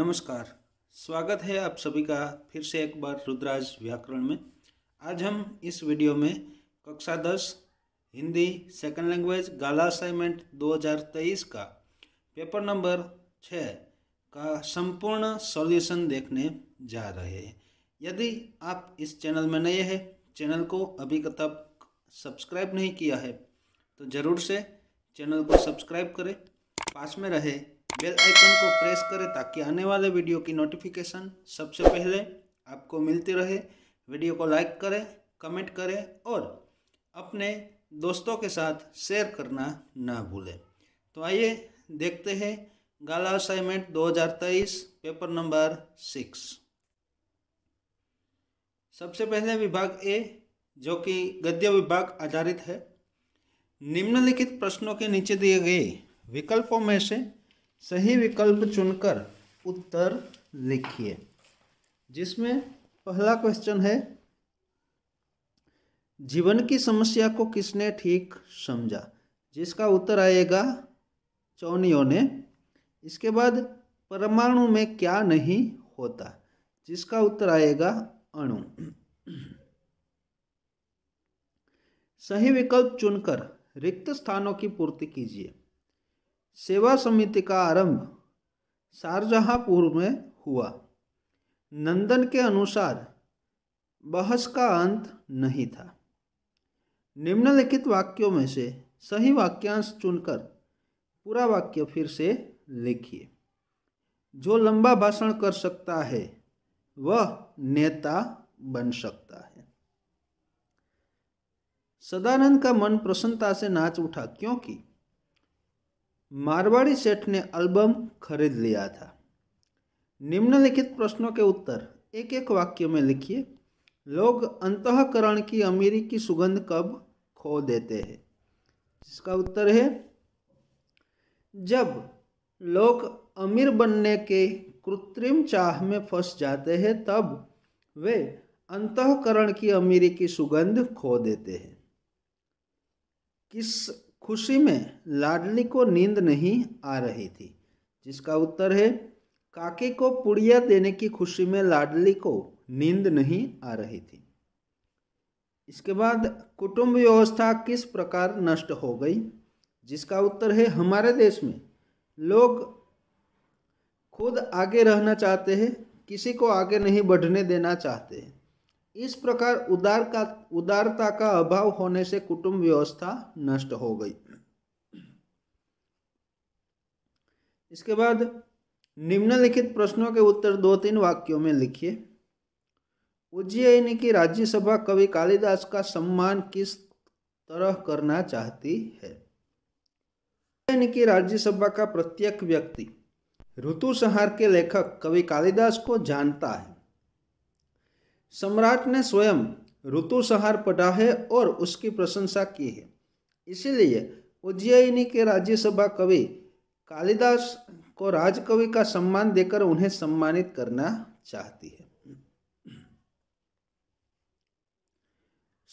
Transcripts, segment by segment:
नमस्कार, स्वागत है आप सभी का फिर से एक बार रुद्राज व्याकरण में। आज हम इस वीडियो में कक्षा 10 हिंदी सेकंड लैंग्वेज गाला असाइनमेंट 2023 का पेपर नंबर 6 का संपूर्ण सॉल्यूशन देखने जा रहे हैं। यदि आप इस चैनल में नए हैं, चैनल को अभी तक सब्सक्राइब नहीं किया है तो ज़रूर से चैनल को सब्सक्राइब करें, पास में रहे बेल आइकन को प्रेस करें ताकि आने वाले वीडियो की नोटिफिकेशन सबसे पहले आपको मिलती रहे। वीडियो को लाइक करें, कमेंट करें और अपने दोस्तों के साथ शेयर करना ना भूलें। तो आइए देखते हैं गाला असाइनमेंट 2023 पेपर नंबर 6। सबसे पहले विभाग ए जो कि गद्य विभाग आधारित है। निम्नलिखित प्रश्नों के नीचे दिए गए विकल्पों में से सही विकल्प चुनकर उत्तर लिखिए। जिसमें पहला क्वेश्चन है, जीवन की समस्या को किसने ठीक समझा, जिसका उत्तर आएगा चौनियों ने। इसके बाद परमाणु में क्या नहीं होता, जिसका उत्तर आएगा अणु। सही विकल्प चुनकर रिक्त स्थानों की पूर्ति कीजिए। सेवा समिति का आरंभ शारजहांपुर में हुआ। नंदन के अनुसार बहस का अंत नहीं था। निम्नलिखित वाक्यों में से सही वाक्यांश चुनकर पूरा वाक्य फिर से लिखिए। जो लंबा भाषण कर सकता है वह नेता बन सकता है। सदानंद का मन प्रसन्नता से नाच उठा क्योंकि मारवाड़ी सेठ ने एल्बम खरीद लिया था। निम्नलिखित प्रश्नों के उत्तर एक एक वाक्य में लिखिए। लोग अंतःकरण की अमीरी की सुगंध कब खो देते हैं, जिसका उत्तर है जब लोग अमीर बनने के कृत्रिम चाह में फंस जाते हैं, तब वे अंतःकरण की अमीरी की सुगंध खो देते हैं। किस खुशी में लाडली को नींद नहीं आ रही थी, जिसका उत्तर है काके को पुड़िया देने की खुशी में लाडली को नींद नहीं आ रही थी। इसके बाद कुटुंब व्यवस्था किस प्रकार नष्ट हो गई, जिसका उत्तर है हमारे देश में लोग खुद आगे रहना चाहते हैं, किसी को आगे नहीं बढ़ने देना चाहते हैं। इस प्रकार उदारता का अभाव होने से कुटुंब व्यवस्था नष्ट हो गई। इसके बाद निम्नलिखित प्रश्नों के उत्तर 2-3 वाक्यों में लिखिए। उज्जयिनी की राज्यसभा कवि कालिदास का सम्मान किस तरह करना चाहती है। उज्जयिनी की राज्यसभा का प्रत्येक व्यक्ति ऋतुसंहार के लेखक कवि कालिदास को जानता है। सम्राट ने स्वयं ऋतुसंहार पढ़ा है और उसकी प्रशंसा की है, इसीलिए उज्जयिनी के राज्यसभा कवि कालिदास को राजकवि का सम्मान देकर उन्हें सम्मानित करना चाहती है।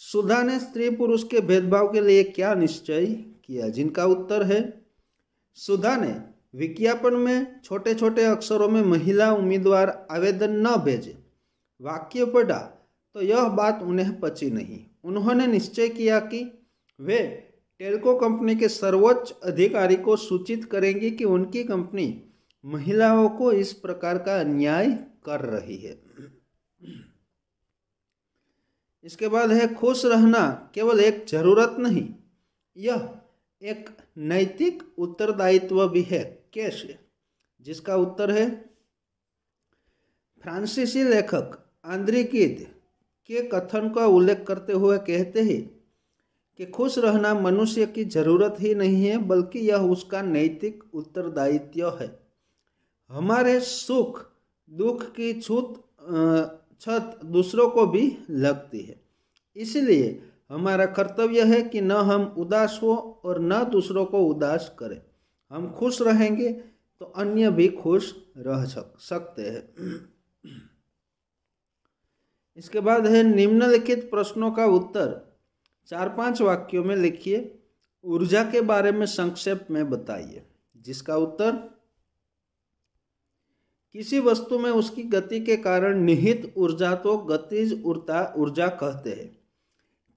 सुधा ने स्त्री पुरुष के भेदभाव के लिए क्या निश्चय किया, जिनका उत्तर है सुधा ने विज्ञापन में छोटे छोटे अक्षरों में महिला उम्मीदवार आवेदन न भेजे वाक्य पढ़ा तो यह बात उन्हें पची नहीं। उन्होंने निश्चय किया कि वे टेल्को कंपनी के सर्वोच्च अधिकारी को सूचित करेंगी कि उनकी कंपनी महिलाओं को इस प्रकार का अन्याय कर रही है। इसके बाद है खुश रहना केवल एक जरूरत नहीं, यह एक नैतिक उत्तरदायित्व भी है। कैसे, जिसका उत्तर है फ्रांसीसी लेखक आंद्रे गिद के कथन का उल्लेख करते हुए कहते हैं कि खुश रहना मनुष्य की जरूरत ही नहीं है, बल्कि यह उसका नैतिक उत्तरदायित्व है। हमारे सुख दुख की छत दूसरों को भी लगती है, इसलिए हमारा कर्तव्य है कि न हम उदास हो और न दूसरों को उदास करें। हम खुश रहेंगे तो अन्य भी खुश रह सकते हैं। इसके बाद है निम्नलिखित प्रश्नों का उत्तर 4-5 वाक्यों में लिखिए। ऊर्जा के बारे में संक्षेप में बताइए, जिसका उत्तर किसी वस्तु में उसकी गति के कारण निहित ऊर्जा तो गतिज ऊर्जा कहते हैं।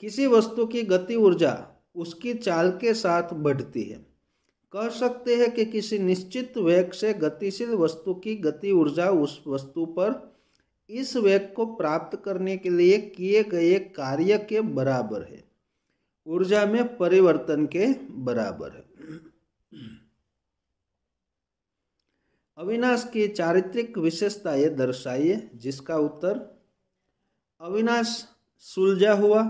किसी वस्तु की गति ऊर्जा उसकी चाल के साथ बढ़ती है। कह सकते हैं कि किसी निश्चित वेग से गतिशील वस्तु की गति ऊर्जा उस वस्तु पर इस वेग को प्राप्त करने के लिए किए गए कार्य के बराबर है, ऊर्जा में परिवर्तन के बराबर है। अविनाश की चारित्रिक विशेषताएं दर्शाइए। जिसका उत्तर, अविनाश सुलझा हुआ,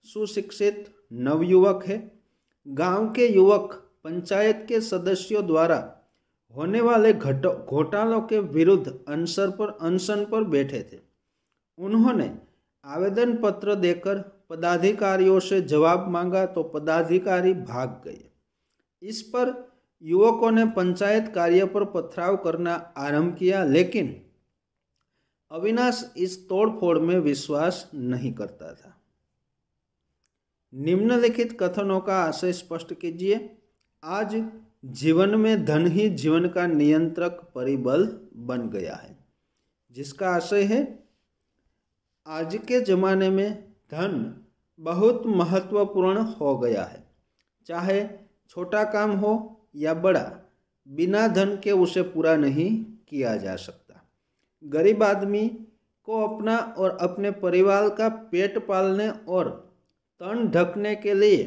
सुशिक्षित नवयुवक है। गांव के युवक पंचायत के सदस्यों द्वारा होने वाले घोटालों के विरुद्ध अनशन पर बैठे थे। उन्होंने आवेदन पत्र देकर पदाधिकारियों से जवाब मांगा तो पदाधिकारी भाग गए। इस पर युवकों ने पंचायत कार्य पर पथराव करना आरंभ किया, लेकिन अविनाश इस तोड़फोड़ में विश्वास नहीं करता था। निम्नलिखित कथनों का आशय स्पष्ट कीजिए। आज जीवन में धन ही जीवन का नियंत्रक परिबल बन गया है। जिसका आशय है, आज के जमाने में धन बहुत महत्वपूर्ण हो गया है। चाहे छोटा काम हो या बड़ा, बिना धन के उसे पूरा नहीं किया जा सकता। गरीब आदमी को अपना और अपने परिवार का पेट पालने और तन ढकने के लिए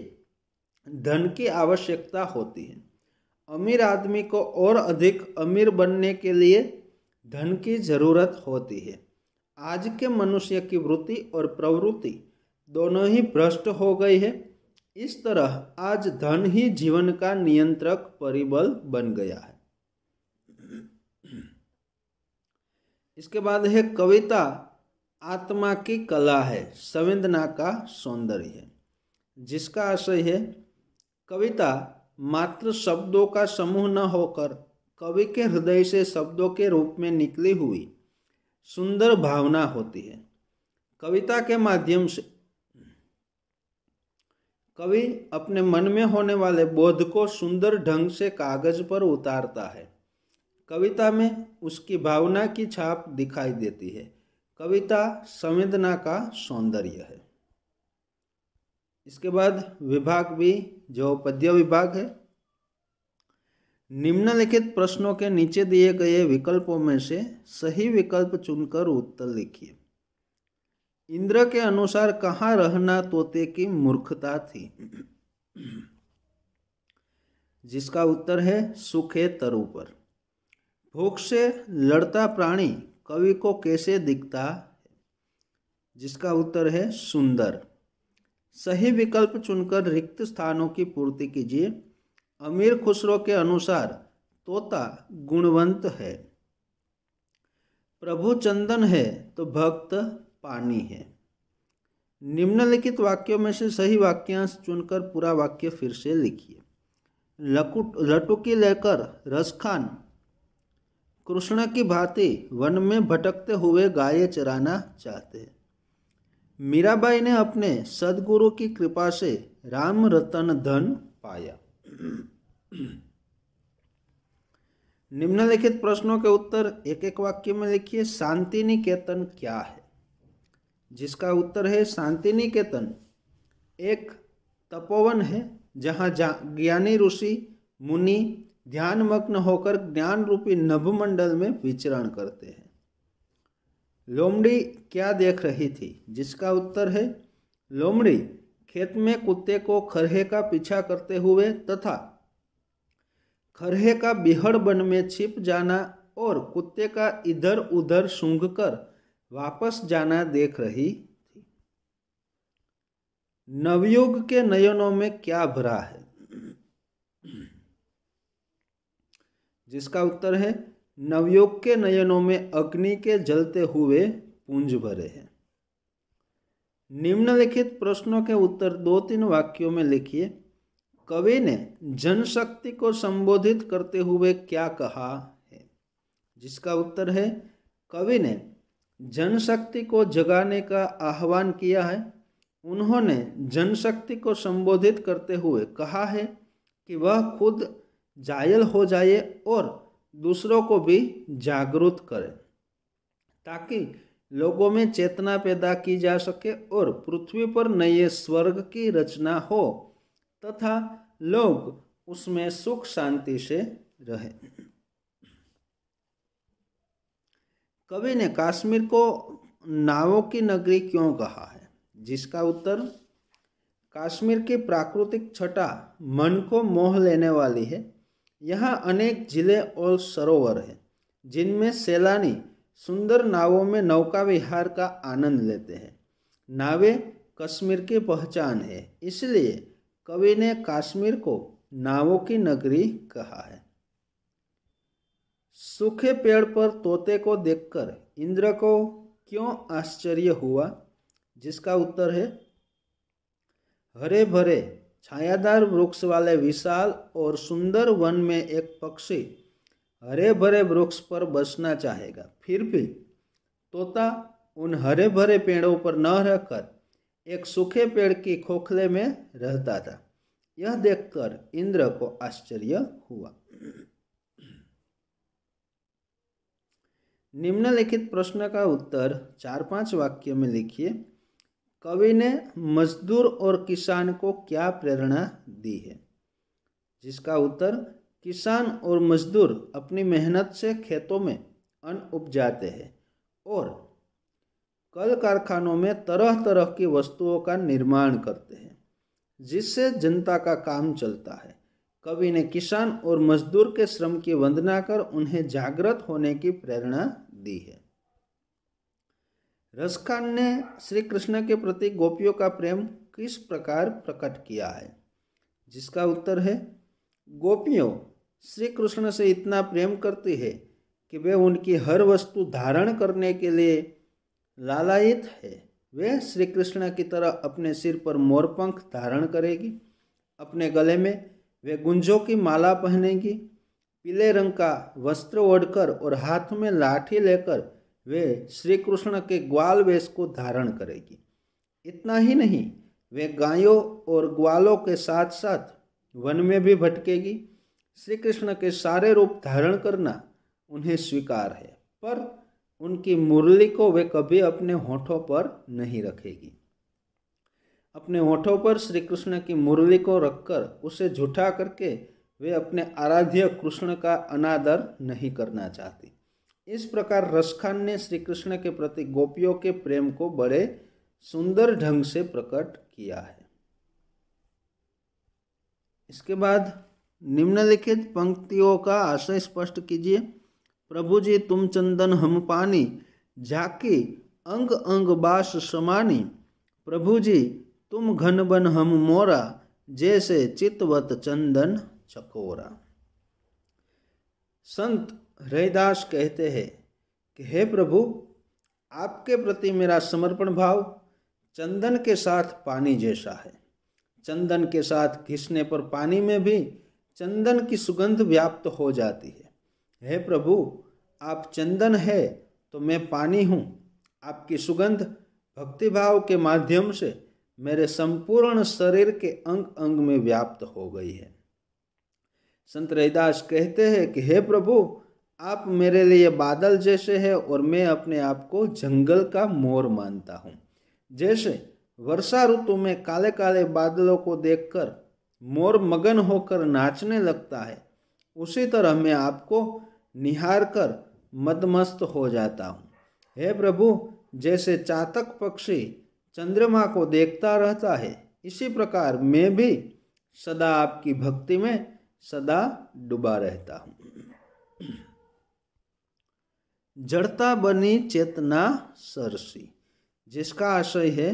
धन की आवश्यकता होती है। अमीर आदमी को और अधिक अमीर बनने के लिए धन की जरूरत होती है। आज के मनुष्य की वृत्ति और प्रवृत्ति दोनों ही भ्रष्ट हो गई है। इस तरह आज धन ही जीवन का नियंत्रक परिबल बन गया है। इसके बाद है, कविता आत्मा की कला है, संवेदना का सौंदर्य है। जिसका आशय है, कविता मात्र शब्दों का समूह न होकर कवि के हृदय से शब्दों के रूप में निकली हुई सुंदर भावना होती है। कविता के माध्यम से कवि अपने मन में होने वाले बोध को सुंदर ढंग से कागज पर उतारता है। कविता में उसकी भावना की छाप दिखाई देती है। कविता संवेदना का सौंदर्य है। इसके बाद विभाग बी, जो पद्य विभाग है। निम्नलिखित प्रश्नों के नीचे दिए गए विकल्पों में से सही विकल्प चुनकर उत्तर लिखिए। इंद्र के अनुसार कहाँ रहना तोते की मूर्खता थी? जिसका उत्तर है, सूखे तरु पर। भूख से लड़ता प्राणी कवि को कैसे दिखता है? जिसका उत्तर है, सुंदर। सही विकल्प चुनकर रिक्त स्थानों की पूर्ति कीजिए। अमीर खुसरो के अनुसार तोता गुणवंत है। प्रभु चंदन है तो भक्त पानी है। निम्नलिखित वाक्यों में से सही वाक्यांश चुनकर पूरा वाक्य फिर से लिखिए। लटुकी लेकर रसखान कृष्ण की भांति वन में भटकते हुए गायें चराना चाहते हैं। मीराबाई ने अपने सदगुरु की कृपा से राम रतन धन पाया। निम्नलिखित प्रश्नों के उत्तर एक एक वाक्य में लिखिए। शांति निकेतन क्या है? जिसका उत्तर है, शांति निकेतन एक तपोवन है जहाँ ज्ञानी ऋषि मुनि ध्यानमग्न होकर ज्ञान रूपी नभमंडल में विचरण करते हैं। लोमड़ी क्या देख रही थी? जिसका उत्तर है, लोमड़ी खेत में कुत्ते को खरहे का पीछा करते हुए तथा खरहे का बिहड़ वन में छिप जाना और कुत्ते का इधर उधर सूंघकर वापस जाना देख रही थी। नवयुग के नयनों में क्या भरा है? जिसका उत्तर है, नवयुग के नयनों में अग्नि के जलते हुए पुंज भरे हैं। निम्नलिखित प्रश्नों के उत्तर 2-3 वाक्यों में लिखिए। कवि ने जनशक्ति को संबोधित करते हुए क्या कहा है? जिसका उत्तर है, कवि ने जनशक्ति को जगाने का आह्वान किया है। उन्होंने जनशक्ति को संबोधित करते हुए कहा है कि वह खुद जायल हो जाए और दूसरों को भी जागरूक करें ताकि लोगों में चेतना पैदा की जा सके और पृथ्वी पर नए स्वर्ग की रचना हो तथा लोग उसमें सुख शांति से रहें। कवि ने कश्मीर को नावों की नगरी क्यों कहा है, जिसका उत्तर कश्मीर की प्राकृतिक छटा मन को मोह लेने वाली है। यहाँ अनेक झीलें और सरोवर हैं जिनमें सैलानी सुंदर नावों में नौका विहार का आनंद लेते हैं। नावें कश्मीर की पहचान है, इसलिए कवि ने कश्मीर को नावों की नगरी कहा है। सूखे पेड़ पर तोते को देखकर इंद्र को क्यों आश्चर्य हुआ, जिसका उत्तर है हरे भरे छायादार वृक्ष वाले विशाल और सुंदर वन में एक पक्षी हरे भरे वृक्ष पर बसना चाहेगा, फिर भी तोता उन हरे भरे पेड़ों पर न रहकर एक सूखे पेड़ की खोखले में रहता था। यह देखकर इंद्र को आश्चर्य हुआ। निम्नलिखित प्रश्न का उत्तर 4-5 वाक्य में लिखिए। कवि ने मजदूर और किसान को क्या प्रेरणा दी है, जिसका उत्तर किसान और मजदूर अपनी मेहनत से खेतों में अन्न उपजाते हैं और कल कारखानों में तरह तरह की वस्तुओं का निर्माण करते हैं, जिससे जनता का काम चलता है। कवि ने किसान और मजदूर के श्रम की वंदना कर उन्हें जागृत होने की प्रेरणा दी है। रसखान ने श्री कृष्ण के प्रति गोपियों का प्रेम किस प्रकार प्रकट किया है, जिसका उत्तर है गोपियों श्री कृष्ण से इतना प्रेम करती है कि वे उनकी हर वस्तु धारण करने के लिए लालायित है। वे श्री कृष्ण की तरह अपने सिर पर मोरपंख धारण करेगी, अपने गले में वे गुंजों की माला पहनेगी, पीले रंग का वस्त्र ओढ़कर और हाथ में लाठी लेकर वे श्री कृष्ण के ग्वाल वेश को धारण करेगी। इतना ही नहीं, वे गायों और ग्वालों के साथ साथ वन में भी भटकेगी। श्री कृष्ण के सारे रूप धारण करना उन्हें स्वीकार है, पर उनकी मुरली को वे कभी अपने होठों पर नहीं रखेगी। अपने होठों पर श्री कृष्ण की मुरली को रखकर उसे झूठा करके वे अपने आराध्य कृष्ण का अनादर नहीं करना चाहती। इस प्रकार रसखान ने श्री कृष्ण के प्रति गोपियों के प्रेम को बड़े सुंदर ढंग से प्रकट किया है। इसके बाद निम्नलिखित पंक्तियों का आशय स्पष्ट कीजिए। प्रभु जी तुम चंदन हम पानी, झाकी अंग अंग बास समानी। प्रभु जी तुम घन बन हम मोरा, जैसे चितवत चंदन चकोरा। संत रैदास कहते हैं कि हे प्रभु, आपके प्रति मेरा समर्पण भाव चंदन के साथ पानी जैसा है। चंदन के साथ घिसने पर पानी में भी चंदन की सुगंध व्याप्त हो जाती है। हे प्रभु, आप चंदन है तो मैं पानी हूँ। आपकी सुगंध भक्तिभाव के माध्यम से मेरे संपूर्ण शरीर के अंग अंग में व्याप्त हो गई है। संत रैदास कहते हैं कि हे प्रभु, आप मेरे लिए बादल जैसे हैं और मैं अपने आप को जंगल का मोर मानता हूँ। जैसे वर्षा ऋतु में काले काले बादलों को देखकर मोर मगन होकर नाचने लगता है, उसी तरह मैं आपको निहार कर मदमस्त हो जाता हूँ। हे प्रभु, जैसे चातक पक्षी चंद्रमा को देखता रहता है, इसी प्रकार मैं भी सदा आपकी भक्ति में सदा डूबा रहता हूँ। जड़ता बनी चेतना सरसी, जिसका आशय है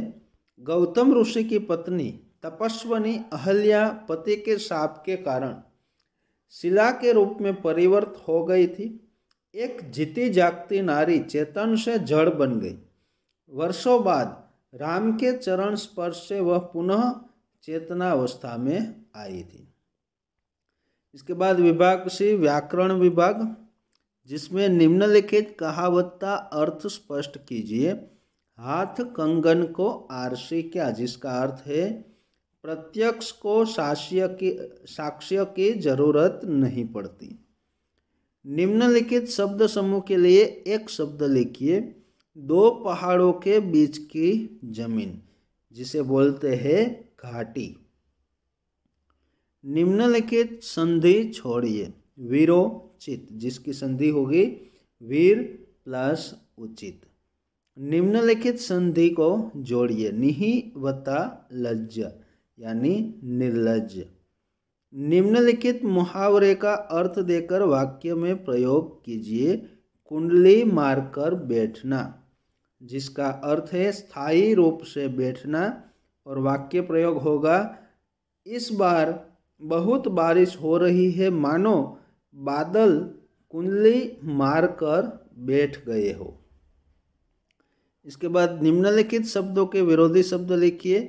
गौतम ऋषि की पत्नी तपस्विनी अहल्या पति के शाप के कारण शिला के रूप में परिवर्तित हो गई थी। एक जीती जागती नारी चेतन से जड़ बन गई। वर्षों बाद राम के चरण स्पर्श से वह पुनः चेतनावस्था में आई थी। इसके बाद विभाग सी व्याकरण विभाग, जिसमें निम्नलिखित कहावत का अर्थ स्पष्ट कीजिए। हाथ कंगन को आरसी क्या, जिसका अर्थ है प्रत्यक्ष को साक्ष्य की जरूरत नहीं पड़ती। निम्नलिखित शब्द समूह के लिए एक शब्द लिखिए। दो पहाड़ों के बीच की जमीन, जिसे बोलते हैं घाटी। निम्नलिखित संधि छोड़िए। वीरोचित, जिसकी संधि होगी वीर प्लस उचित। निम्नलिखित संधि को जोड़िए। निहि वत्ता लज्ज, यानी निर्लज्ज। निम्नलिखित मुहावरे का अर्थ देकर वाक्य में प्रयोग कीजिए। कुंडली मारकर बैठना, जिसका अर्थ है स्थायी रूप से बैठना, और वाक्य प्रयोग होगा, इस बार बहुत बारिश हो रही है, मानो बादल कुंडली मारकर बैठ गए हो। इसके बाद निम्नलिखित शब्दों के विरोधी शब्द लिखिए।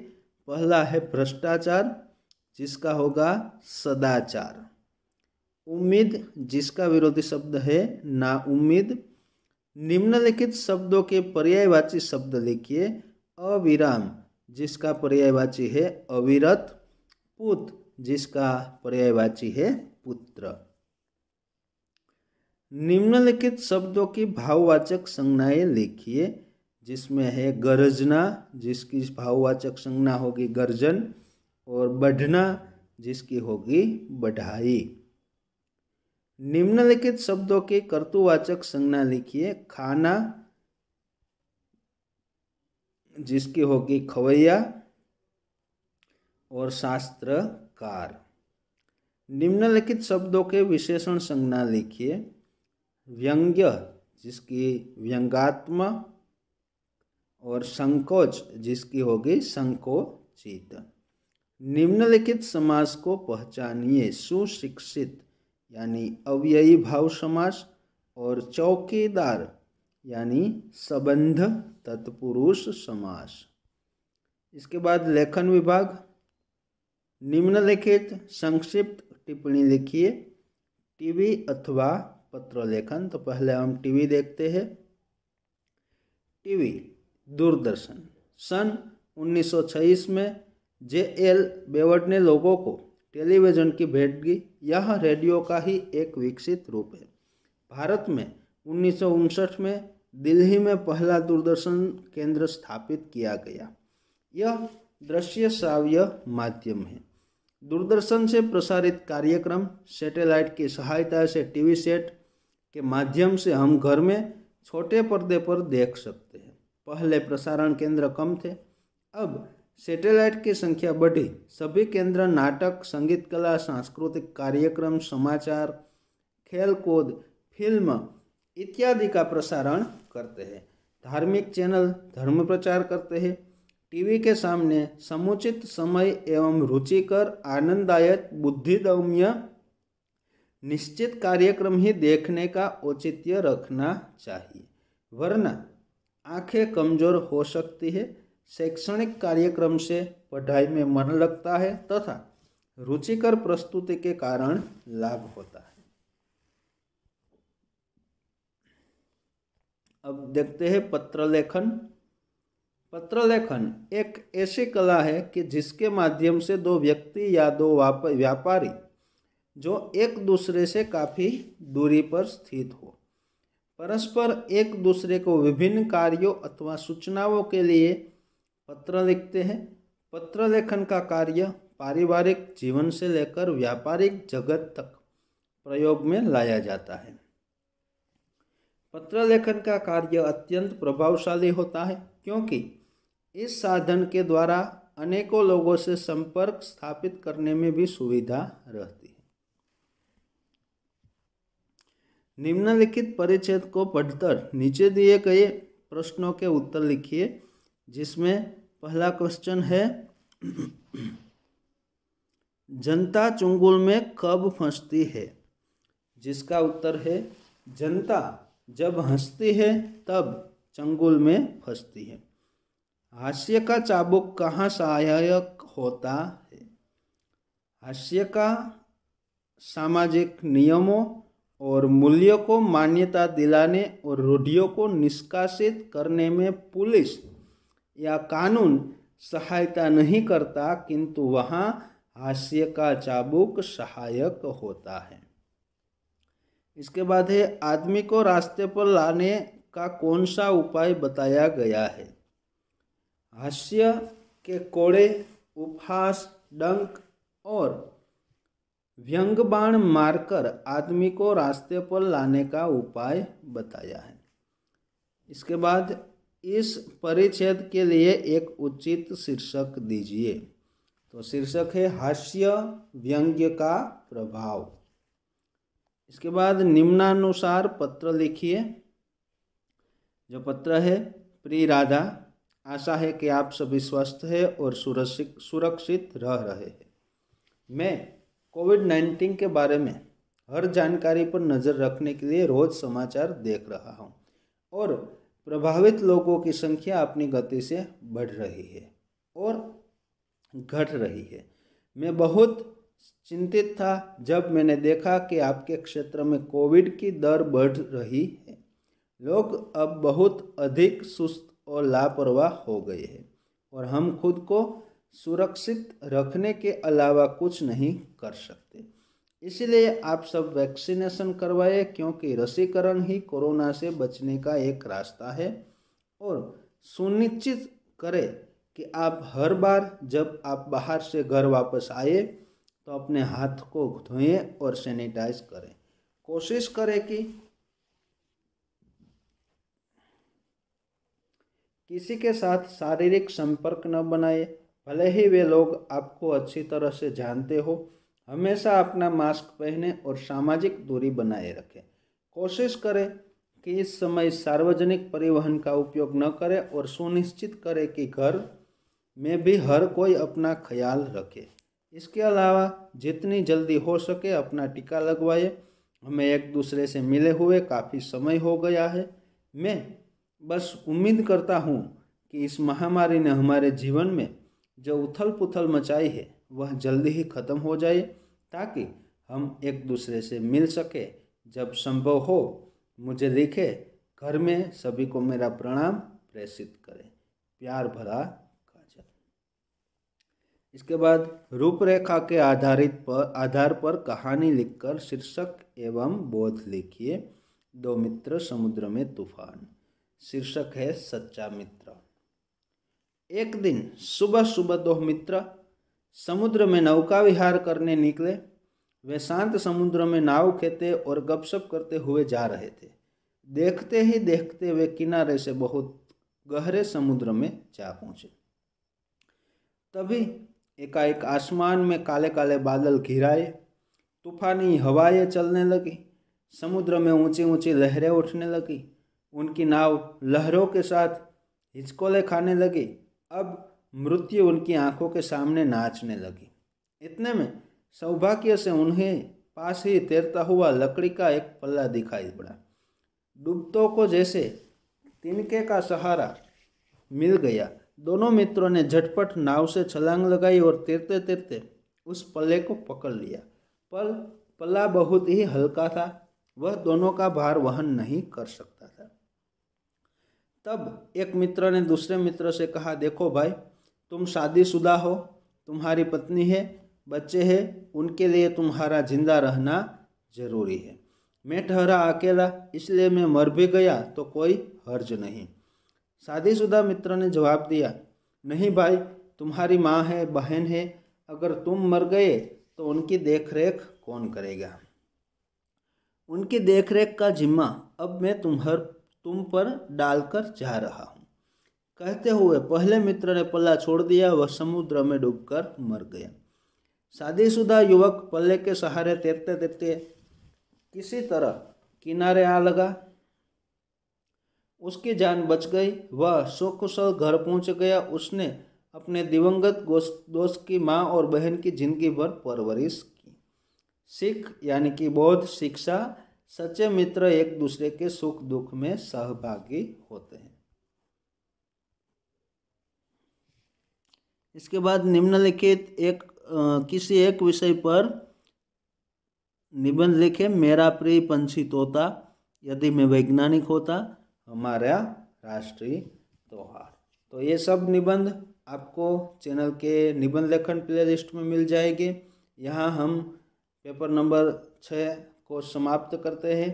पहला है भ्रष्टाचार, जिसका होगा सदाचार। उम्मीद, जिसका विरोधी शब्द है नाउम्मीद। निम्नलिखित शब्दों के पर्यायवाची शब्द लिखिए। अविराम, जिसका पर्यायवाची है अविरत। पुत, जिसका पर्यायवाची है पुत्र। निम्नलिखित शब्दों की भाववाचक संज्ञाएं लिखिए, जिसमें है गरजना, जिसकी भाववाचक संज्ञा होगी गर्जन, और बढ़ना, जिसकी होगी बढ़ाई। निम्नलिखित शब्दों की कर्तुवाचक संज्ञा लिखिए। खाना, जिसकी होगी खवैया, और शास्त्रकार। निम्नलिखित शब्दों के विशेषण संज्ञा लिखिए। व्यंग्य, जिसकी व्यंगात्मक, और संकोच, जिसकी होगी संकोचित। निम्नलिखित समास को पहचानिए। सुशिक्षित, यानी अव्ययी भाव समास, और चौकीदार, यानी संबंध तत्पुरुष समास। इसके बाद लेखन विभाग। निम्नलिखित संक्षिप्त टिप्पणी लिखिए। टीवी अथवा पत्र लेखन। तो पहले हम टीवी देखते हैं। टीवी, दूरदर्शन। सन 1926 में जे.एल. बेवट ने लोगों को टेलीविज़न की भेंट दी। यह रेडियो का ही एक विकसित रूप है। भारत में 1959 में दिल्ली में पहला दूरदर्शन केंद्र स्थापित किया गया। यह दृश्य श्राव्य माध्यम है। दूरदर्शन से प्रसारित कार्यक्रम सैटेलाइट की सहायता से टीवी सेट के माध्यम से हम घर में छोटे पर्दे पर देख सकते हैं। पहले प्रसारण केंद्र कम थे, अब सैटेलाइट की संख्या बढ़ी। सभी केंद्र नाटक, संगीत कला, सांस्कृतिक कार्यक्रम, समाचार, खेलकूद, फिल्म इत्यादि का प्रसारण करते हैं। धार्मिक चैनल धर्म प्रचार करते हैं। टीवी के सामने समुचित समय एवं रुचिकर, आनंददायक, बुद्धिदम्य निश्चित कार्यक्रम ही देखने का औचित्य रखना चाहिए, वरना आंखें कमजोर हो सकती है। शैक्षणिक कार्यक्रम से पढ़ाई में मन लगता है तथा रुचिकर प्रस्तुति के कारण लाभ होता है। अब देखते हैं पत्र लेखन। पत्र लेखन एक ऐसी कला है कि जिसके माध्यम से दो व्यक्ति या दो व्यापारी जो एक दूसरे से काफ़ी दूरी पर स्थित हो, परस्पर एक दूसरे को विभिन्न कार्यों अथवा सूचनाओं के लिए पत्र लिखते हैं। पत्र लेखन का कार्य पारिवारिक जीवन से लेकर व्यापारिक जगत तक प्रयोग में लाया जाता है। पत्र लेखन का कार्य अत्यंत प्रभावशाली होता है, क्योंकि इस साधन के द्वारा अनेकों लोगों से संपर्क स्थापित करने में भी सुविधा रहती है। निम्नलिखित परिच्छेद को पढ़कर नीचे दिए गए प्रश्नों के उत्तर लिखिए, जिसमें पहला क्वेश्चन है जनता चुंगल में कब फंसती है, जिसका उत्तर है जनता जब हंसती है तब चंगुल में फंसती है। हास्य का चाबुक कहाँ सहायक होता है? हास्य का सामाजिक नियमों और मूल्यों को मान्यता दिलाने और रूढ़ियों को निष्कासित करने में पुलिस या कानून सहायता नहीं करता, किंतु वहाँ हास्य का चाबुक सहायक होता है। इसके बाद है आदमी को रास्ते पर लाने का कौन सा उपाय बताया गया है। हास्य के कोड़े, उपहास, डंक और व्यंग बाण मारकर आदमी को रास्ते पर लाने का उपाय बताया है। इसके बाद इस परिच्छेद के लिए एक उचित शीर्षक दीजिए। तो शीर्षक है हास्य व्यंग्य का प्रभाव। इसके बाद निम्नानुसार पत्र लिखिए। जो पत्र है, प्रिय राधा, आशा है कि आप सभी स्वस्थ हैं और सुरक्षित रह रहे हैं। मैं कोविड-19 के बारे में हर जानकारी पर नज़र रखने के लिए रोज़ समाचार देख रहा हूँ और प्रभावित लोगों की संख्या अपनी गति से बढ़ रही है और घट रही है। मैं बहुत चिंतित था जब मैंने देखा कि आपके क्षेत्र में कोविड की दर बढ़ रही है। लोग अब बहुत अधिक सुस्त और लापरवाह हो गए हैं और हम खुद को सुरक्षित रखने के अलावा कुछ नहीं कर सकते। इसलिए आप सब वैक्सीनेशन करवाएं, क्योंकि रसीकरण ही कोरोना से बचने का एक रास्ता है। और सुनिश्चित करें कि आप हर बार जब आप बाहर से घर वापस आए तो अपने हाथ को धोएं और सैनिटाइज करें। कोशिश करें कि किसी के साथ शारीरिक संपर्क न बनाए, भले ही वे लोग आपको अच्छी तरह से जानते हो। हमेशा अपना मास्क पहने और सामाजिक दूरी बनाए रखें। कोशिश करें कि इस समय सार्वजनिक परिवहन का उपयोग न करें और सुनिश्चित करें कि घर में भी हर कोई अपना ख्याल रखे। इसके अलावा जितनी जल्दी हो सके अपना टीका लगवाएं। हमें एक दूसरे से मिले हुए काफ़ी समय हो गया है। मैं बस उम्मीद करता हूँ कि इस महामारी ने हमारे जीवन में जो उथल पुथल मचाई है वह जल्दी ही ख़त्म हो जाए, ताकि हम एक दूसरे से मिल सके। जब संभव हो मुझे लिखे। घर में सभी को मेरा प्रणाम प्रेषित करें। प्यार भरा काजल। इसके बाद रूपरेखा के आधार पर कहानी लिखकर शीर्षक एवं बोध लिखिए। 2 मित्र समुद्र में तूफान। शीर्षक है सच्चा मित्र। एक दिन सुबह सुबह 2 मित्र समुद्र में नौका विहार करने निकले। वे शांत समुद्र में नाव खेते और गपशप करते हुए जा रहे थे। देखते ही देखते वे किनारे से बहुत गहरे समुद्र में जा पहुंचे। तभी एकाएक आसमान में काले काले बादल घिराए, तूफानी हवाएं चलने लगी, समुद्र में ऊंची ऊंची लहरें उठने लगी। उनकी नाव लहरों के साथ हिचकोले खाने लगी। अब मृत्यु उनकी आंखों के सामने नाचने लगी। इतने में सौभाग्य से उन्हें पास ही तैरता हुआ लकड़ी का एक पल्ला दिखाई पड़ा। डूबतों को जैसे तिनके का सहारा मिल गया। दोनों मित्रों ने झटपट नाव से छलांग लगाई और तैरते तैरते उस पल्ले को पकड़ लिया। पल्ला बहुत ही हल्का था, वह दोनों का भार वहन नहीं कर सकता था। तब एक मित्र ने दूसरे मित्र से कहा, देखो भाई, तुम शादीशुदा हो, तुम्हारी पत्नी है, बच्चे हैं, उनके लिए तुम्हारा जिंदा रहना जरूरी है। मैं ठहरा अकेला, इसलिए मैं मर भी गया तो कोई हर्ज नहीं। शादीशुदा मित्र ने जवाब दिया, नहीं भाई, तुम्हारी माँ है, बहन है, अगर तुम मर गए तो उनकी देखरेख कौन करेगा? उनकी देखरेख का जिम्मा अब मैं तुम पर डालकर जा रहा हूँ। कहते हुए पहले मित्र ने पल्ला छोड़ दिया, वह समुद्र में डूबकर मर गया। शादीशुदा युवक पल्ले के सहारे तैरते तैरते किसी तरह किनारे आ लगा। उसकी जान बच गई, वह सकुशल घर पहुंच गया। उसने अपने दिवंगत दोस्त की माँ और बहन की जिंदगी भर परवरिश की। सीख यानी कि बौद्ध शिक्षा, सच्चे मित्र एक दूसरे के सुख दुख में सहभागी होते हैं। इसके बाद निम्नलिखित किसी एक विषय पर निबंध लिखे। मेरा प्रिय पंछी तोता, यदि मैं वैज्ञानिक होता, हमारा राष्ट्रीय त्योहार। तो ये सब निबंध आपको चैनल के निबंध लेखन प्लेलिस्ट में मिल जाएंगे। यहाँ हम पेपर नंबर 6 को समाप्त करते हैं।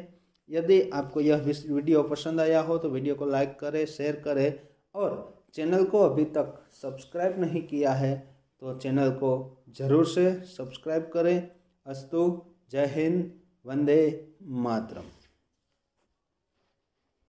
यदि आपको यह वीडियो पसंद आया हो तो वीडियो को लाइक करें, शेयर करें और चैनल को अभी तक सब्सक्राइब नहीं किया है तो चैनल को ज़रूर से सब्सक्राइब करें। अस्तु, जय हिंद, वंदे मातरम।